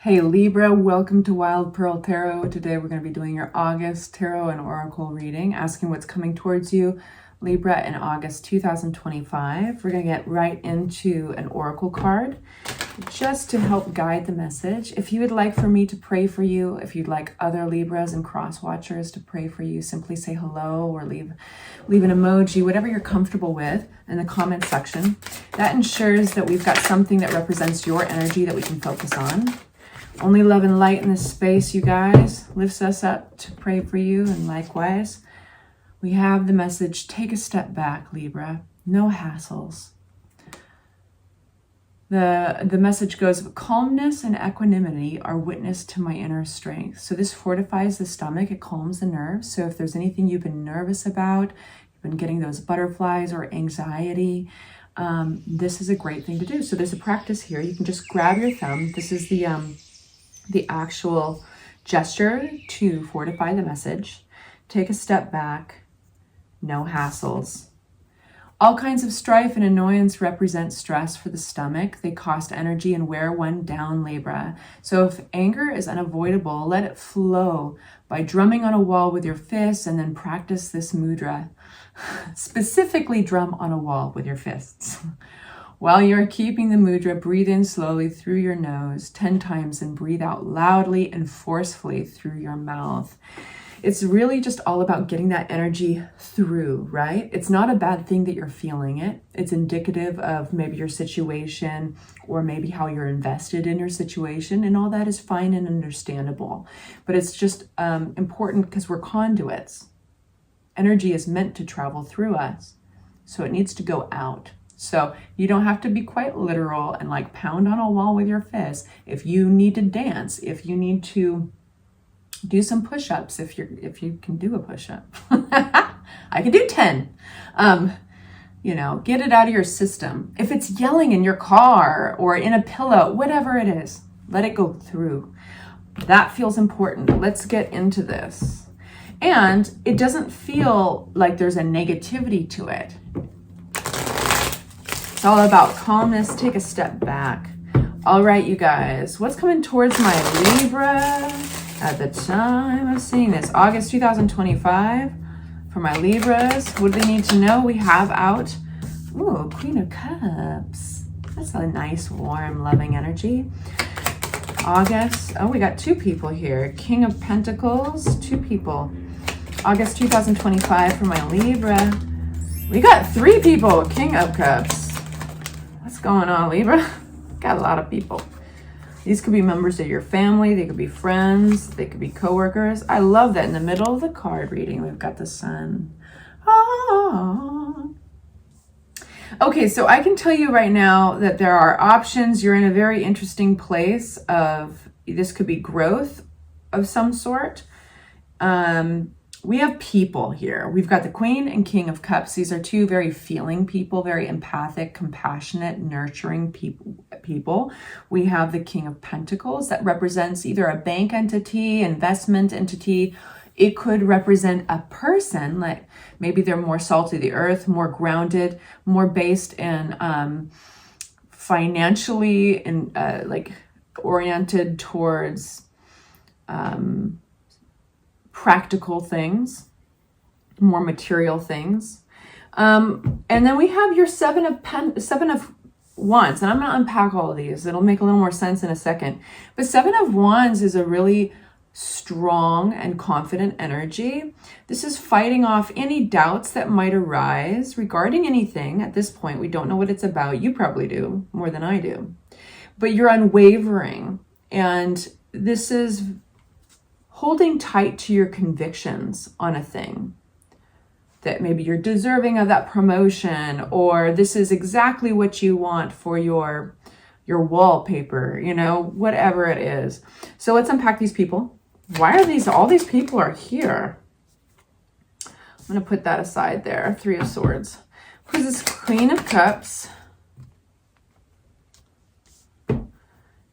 Hey Libra, welcome to Wild Pearl Tarot. Today we're going to be doing your August Tarot and Oracle reading, asking what's coming towards you, Libra, in August 2025. We're going to get right into an Oracle card just to help guide the message. If you would like for me to pray for you, if you'd like other Libras and cross watchers to pray for you, simply say hello or leave an emoji, whatever you're comfortable with, in the comment section. That ensures that we've got something that represents your energy that we can focus on. Only love and light in this space, you guys, lifts us up to pray for you. And likewise, we have the message, take a step back, Libra. No hassles. The message goes, calmness and equanimity are witness to my inner strength. So this fortifies the stomach, it calms the nerves. So if there's anything you've been nervous about, you've been getting those butterflies or anxiety, this is a great thing to do. So there's a practice here. You can just grab your thumb. This is the actual gesture to fortify the message. Take a step back. No hassles. All kinds of strife and annoyance represent stress for the stomach. They cost energy and wear one down, Libra. So if anger is unavoidable, let it flow by drumming on a wall with your fists, and then practice this mudra. Specifically drum on a wall with your fists. While you're keeping the mudra, breathe in slowly through your nose 10 times and breathe out loudly and forcefully through your mouth. It's really just all about getting that energy through, right? It's not a bad thing that you're feeling it. It's indicative of maybe your situation or maybe how you're invested in your situation, and all that is fine and understandable. But it's just important because we're conduits. Energy is meant to travel through us, so it needs to go out. So you don't have to be quite literal and like pound on a wall with your fist. If you need to dance, if you need to do some push-ups, if you can do a push-up, I can do 10. Get it out of your system. If it's yelling in your car or in a pillow, whatever it is, let it go through. That feels important. Let's get into this. And it doesn't feel like there's a negativity to it. It's all about calmness. Take a step back. All right, you guys, what's coming towards my Libra at the time of seeing this? August 2025 for my Libras. What do they need to know? We have out, Queen of Cups. That's a nice, warm, loving energy. August, we got two people here. King of Pentacles, two people. August 2025 for my Libra. We got three people. King of Cups. What's going on, Libra? Got a lot of people. These could be members of your family. They could be friends. They could be coworkers. I love that in the middle of the card reading, we've got the sun. Okay, so I can tell you right now that there are options. You're in a very interesting place of, this could be growth of some sort. We have people here. We've got the Queen and King of Cups. These are two very feeling people, very empathic, compassionate, nurturing people. We have the King of Pentacles that represents either a bank entity, investment entity. It could represent a person, like maybe they're more salt of the earth, more grounded, more based in financially and like oriented towards practical things, more material things. And then we have your Seven of Wands, and I'm going to unpack all of these. It'll make a little more sense in a second. But Seven of Wands is a really strong and confident energy. This is fighting off any doubts that might arise regarding anything. At this point, we don't know what it's about. You probably do, more than I do. But you're unwavering. And this is holding tight to your convictions on a thing, that maybe you're deserving of that promotion, or this is exactly what you want for your wallpaper, whatever it is. So let's unpack these people. Why are all these people are here? I'm going to put that aside there. Three of Swords. Who's this Queen of Cups?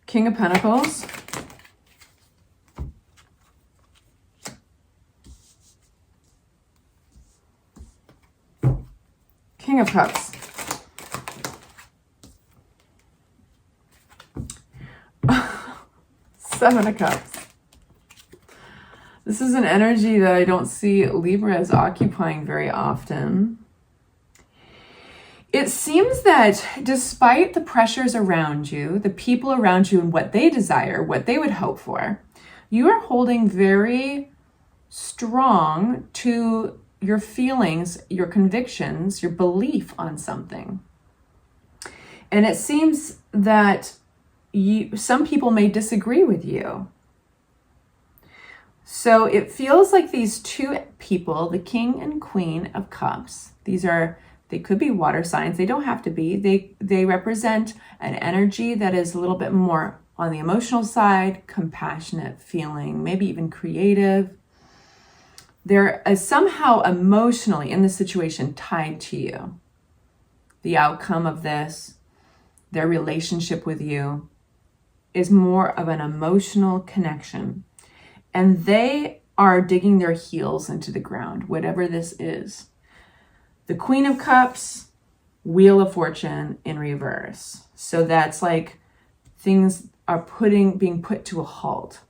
King of Pentacles. King of Cups. Seven of Cups. This is an energy that I don't see Libra as occupying very often. It seems that despite the pressures around you, the people around you and what they desire, what they would hope for, you are holding very strong to your feelings, your convictions, your belief on something. And it seems that some people may disagree with you. So it feels like these two people, the King and Queen of Cups, they could be water signs. They don't have to be. They represent an energy that is a little bit more on the emotional side, compassionate feeling, maybe even creative. They're somehow emotionally in the situation tied to you. The outcome of this, their relationship with you, is more of an emotional connection. And they are digging their heels into the ground, whatever this is. The Queen of Cups, Wheel of Fortune in reverse. So that's like things are being put to a halt.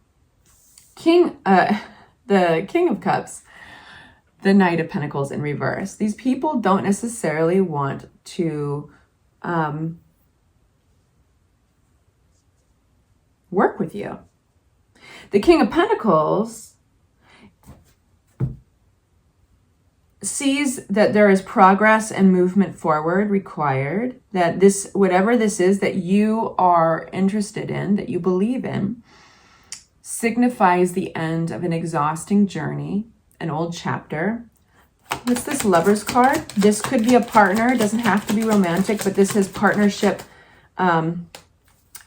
The King of Cups, the Knight of Pentacles in reverse. These people don't necessarily want to work with you. The King of Pentacles sees that there is progress and movement forward required, that this, whatever this is that you are interested in, that you believe in, signifies the end of an exhausting journey, an old chapter. What's this Lover's card? This could be a partner. It doesn't have to be romantic, but this is partnership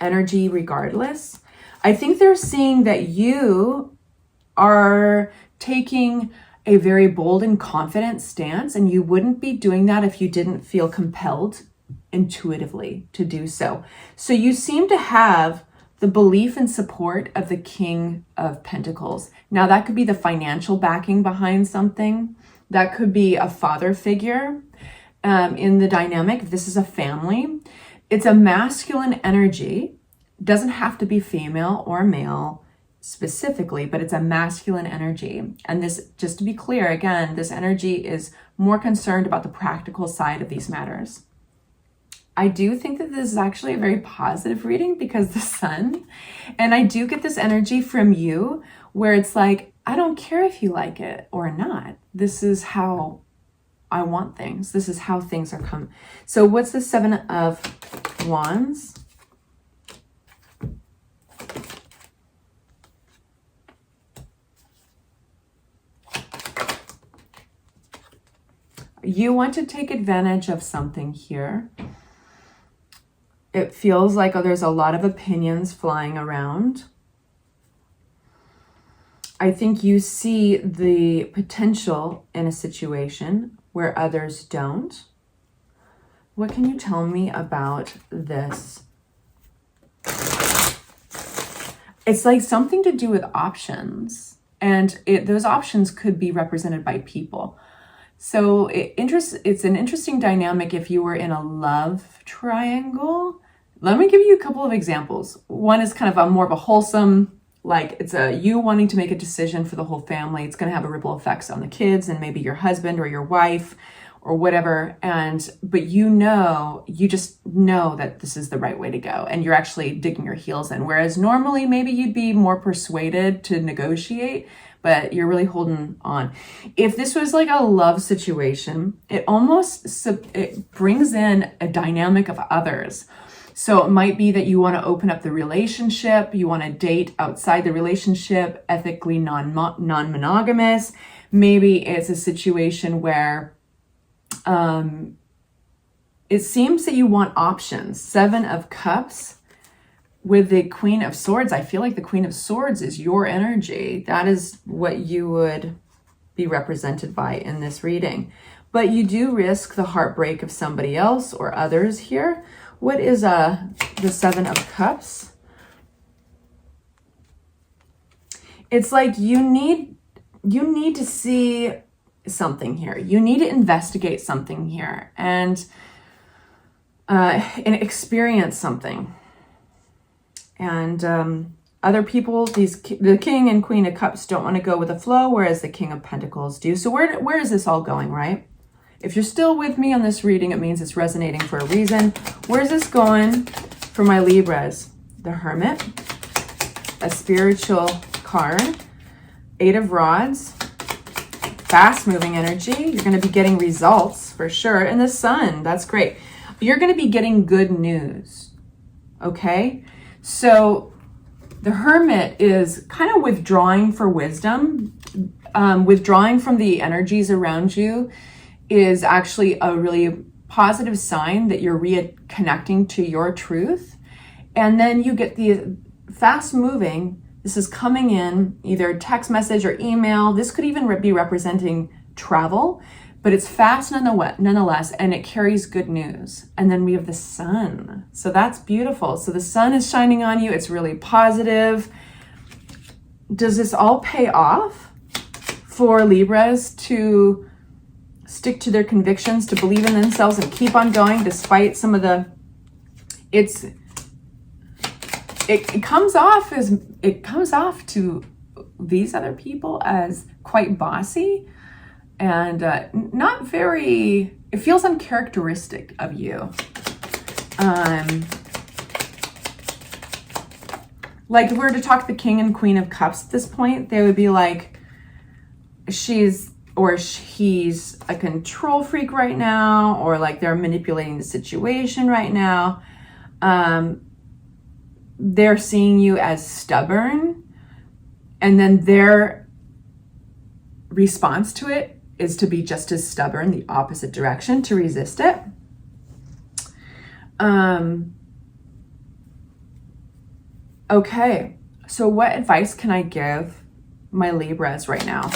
energy regardless. I think they're seeing that you are taking a very bold and confident stance, and you wouldn't be doing that if you didn't feel compelled intuitively to do so. So you seem to have the belief and support of the King of Pentacles. Now that could be the financial backing behind something. That could be a father figure in the dynamic. If this is a family, it's a masculine energy. Doesn't have to be female or male specifically, but it's a masculine energy. And this, just to be clear, again, this energy is more concerned about the practical side of these matters. I do think that this is actually a very positive reading because the Sun, and I do get this energy from you where it's like, I don't care if you like it or not. This is how I want things. This is how things are coming. So what's the Seven of Wands? You want to take advantage of something here. It feels like there's a lot of opinions flying around. I think you see the potential in a situation where others don't. What can you tell me about this? It's like something to do with options, and those options could be represented by people. So it's an interesting dynamic if you were in a love triangle. Let me give you a couple of examples. One is kind of more of a wholesome, like it's you wanting to make a decision for the whole family. It's going to have a ripple effects on the kids and maybe your husband or your wife or whatever. But you just know that this is the right way to go, and you're actually digging your heels in. Whereas normally maybe you'd be more persuaded to negotiate, but you're really holding on. If this was like a love situation, it brings in a dynamic of others. So it might be that you want to open up the relationship, you want to date outside the relationship, ethically non-monogamous. Maybe it's a situation where it seems that you want options. Seven of Cups. With the Queen of Swords, I feel like the Queen of Swords is your energy. That is what you would be represented by in this reading. But you do risk the heartbreak of somebody else or others here. What is the Seven of Cups? It's like you need to see something here. You need to investigate something here and experience something. And Other people, the King and Queen of Cups don't want to go with the flow, whereas the King of Pentacles do. So where is this all going, right? If you're still with me on this reading, it means it's resonating for a reason. Where's this going for my Libras? The Hermit, a spiritual card, 8 of Rods, fast-moving energy. You're going to be getting results for sure. And the Sun, that's great. You're going to be getting good news, okay? So the Hermit is kind of withdrawing for wisdom. Withdrawing from the energies around you is actually a really positive sign that you're reconnecting to your truth. And then you get the fast moving. This is coming in either text message or email. This could even be representing travel, but it's fast nonetheless, and it carries good news. And then we have the Sun. So that's beautiful. So the Sun is shining on you. It's really positive. Does this all pay off for Libras to stick to their convictions, to believe in themselves and keep on going despite some of the, it comes off to these other people as quite bossy and not very, it feels uncharacteristic of you. Like if we were to talk the King and Queen of Cups at this point, they would be like, he's a control freak right now, or like they're manipulating the situation right now. They're seeing you as stubborn, and then their response to it is to be just as stubborn, the opposite direction, to resist it. Okay, so what advice can I give my Libras right now?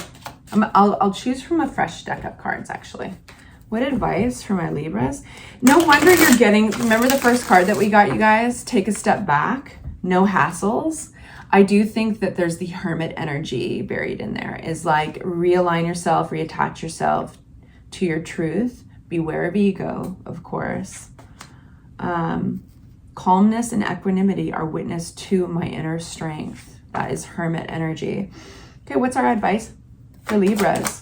I'll choose from a fresh deck of cards, actually. What advice for my Libras? No wonder you're getting, remember the first card that we got, you guys? Take a step back, no hassles. I do think that there's the Hermit energy buried in there. Is like realign yourself, reattach yourself to your truth. Beware of ego, of course. Calmness and equanimity are witness to my inner strength. That is Hermit energy. Okay, what's our advice for Libras?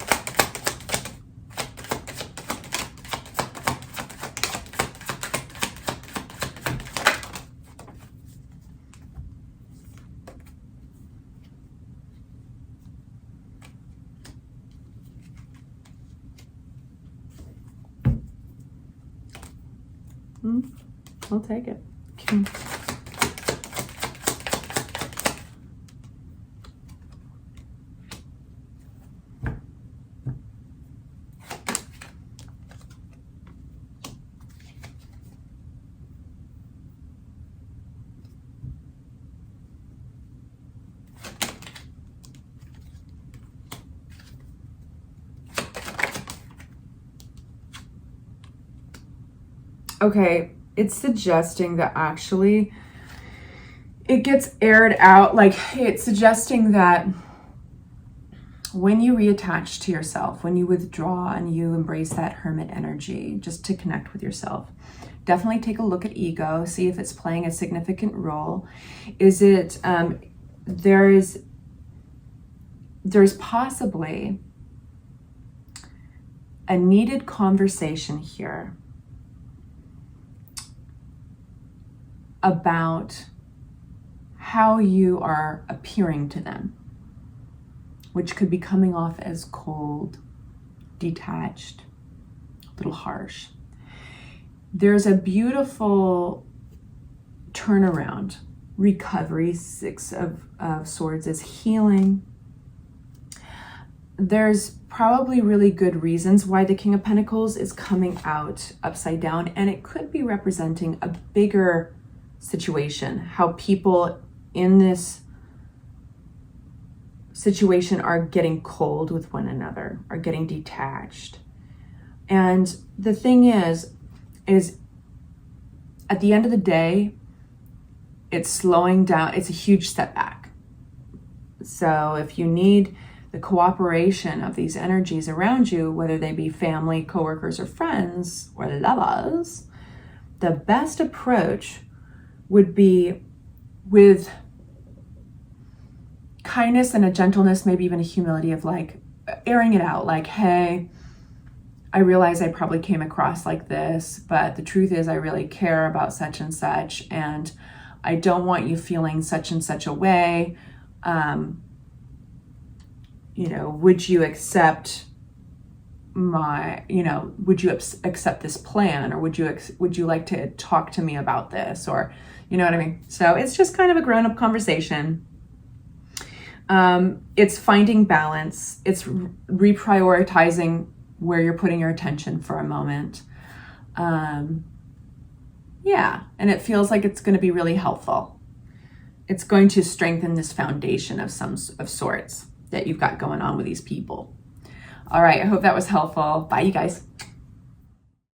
I'll take it. Okay. Okay, it's suggesting that actually it gets aired out. Like it's suggesting that when you reattach to yourself, when you withdraw and you embrace that Hermit energy just to connect with yourself, definitely take a look at ego, see if it's playing a significant role. Is it, there's possibly a needed conversation here about how you are appearing to them, which could be coming off as cold, detached, a little harsh. There's a beautiful turnaround, recovery. 6 of Swords is healing. There's probably really good reasons why the King of Pentacles is coming out upside down, and it could be representing a bigger situation, how people in this situation are getting cold with one another, are getting detached. And the thing is at the end of the day, it's slowing down. It's a huge setback. So if you need the cooperation of these energies around you, whether they be family, coworkers, or friends, or lovers, the best approach would be with kindness and a gentleness, maybe even a humility of like airing it out, like, hey, I realize I probably came across like this, but the truth is I really care about such and such, and I don't want you feeling such and such a way. You know, would you accept my, you know, would you accept this plan, or would you like to talk to me about this, or, you know what I mean? So it's just kind of a grown-up conversation. It's finding balance. It's reprioritizing where you're putting your attention for a moment. Yeah, and it feels like it's going to be really helpful. It's going to strengthen this foundation of sorts that you've got going on with these people. All right, I hope that was helpful. Bye, you guys.